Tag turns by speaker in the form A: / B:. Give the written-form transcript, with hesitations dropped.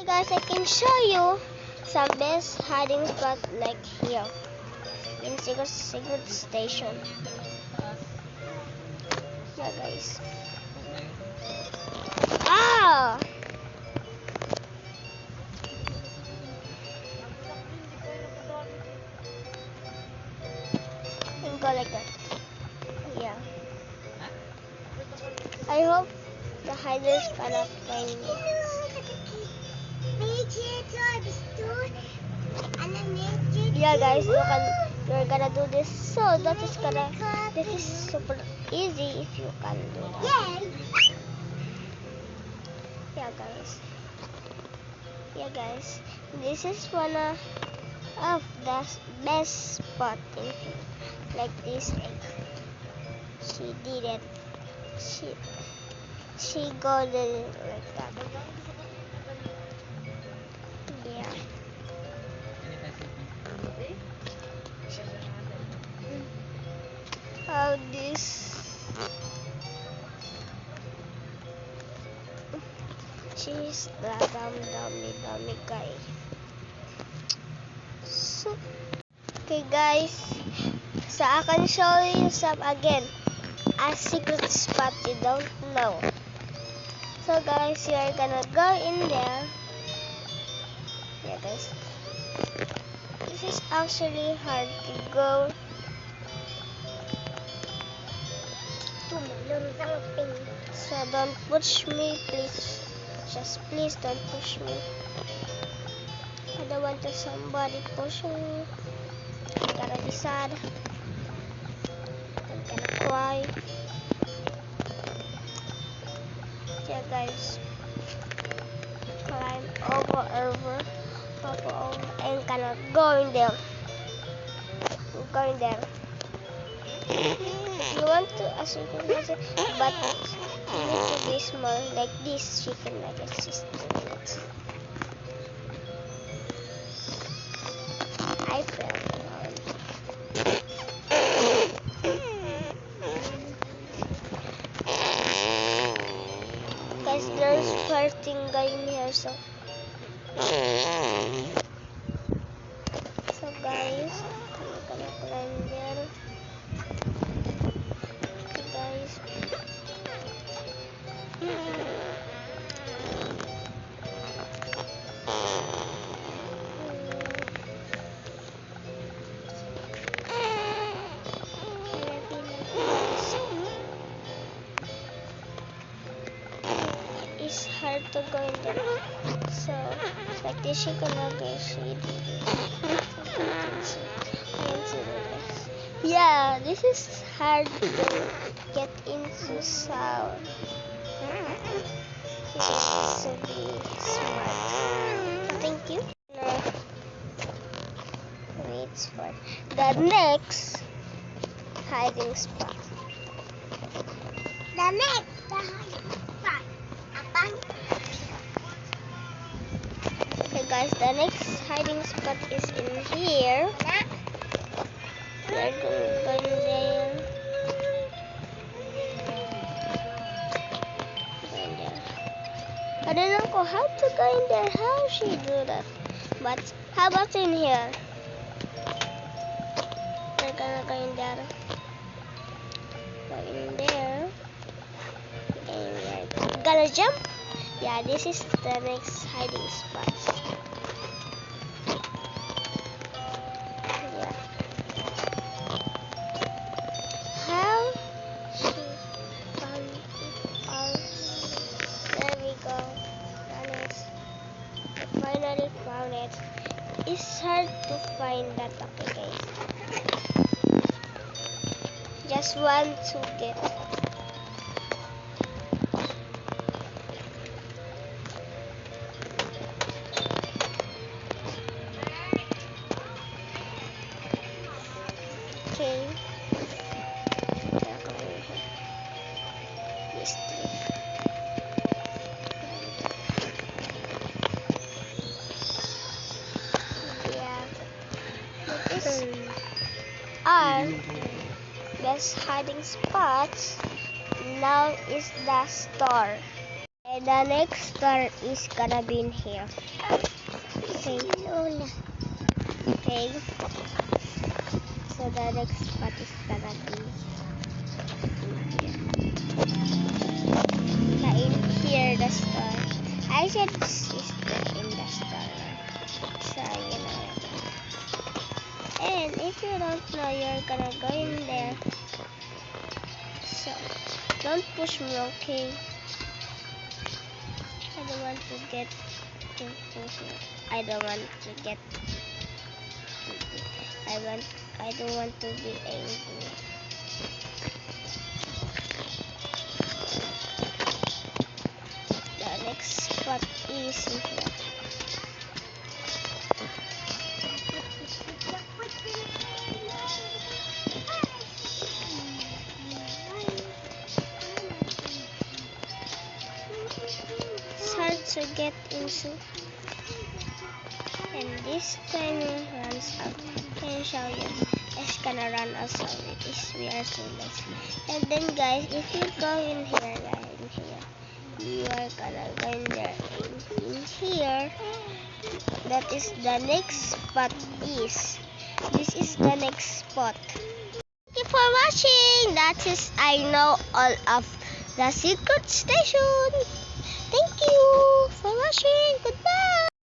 A: guys, I can show you some best hiding spot like here in secret station. Yeah, guys. Ah! And go like that. Yeah. I hope the hiders cannot find me. Yeah, guys, you're gonna do this. So this is super easy if you can do that. Yeah, guys. Yeah, guys. This is one of the best spot in here. Like this egg. She did it. She got it like that. Yeah. How this? She's the dummy guy. So, okay guys, so I can show you some again. A secret spot you don't know. So guys, you are gonna go in there. Yeah guys. This is actually hard to go. So don't push me, please. Just please don't push me. I don't want to somebody pushing me. I'm gonna be sad. I'm gonna cry. Yeah guys. Climb over, and cannot go in there. Go in there. You want to as you can see, but you need to be small like this. She can like assist doing it. I fell down. Guys, there's farting guy in here, so guys, I'm gonna climb there. Okay, guys. It's hard to go in there. So, like this, you can negotiate. Yeah, this is hard to get into sound. You have to be smart. Thank you. Wait for the next hiding spot. The next hiding spot. Okay guys, the next hiding spot is in here. We're going there. I don't know how to go in there. How she do that? But how about in here? We're gonna go in there. Go in there. And we're gonna jump. Yeah, this is the next hiding spot. Yeah. How she found it all? There we go. I finally found it. It's hard to find that, okay guys. Just want to get. Okay. This tree. Yeah. These are best hiding spots. Now is the store. And The next star is gonna be in here. Okay. Okay. So the next spot is gonna be in here, the star. I said this is in the star. So you know. And if you don't know, you're gonna go in there. So don't push me, okay? I don't want to get to push you. I don't want to get. I don't want to be angry. The next spot is in here. It's hard to get into. And this time it runs out. Can you show you? It's gonna run out, so we are so less. And then guys, if you go in here, you are gonna go in there. In here, that is the next spot is. This is the next spot. Thank you for watching. That is, I know all of the secret station. Thank you for watching. Goodbye.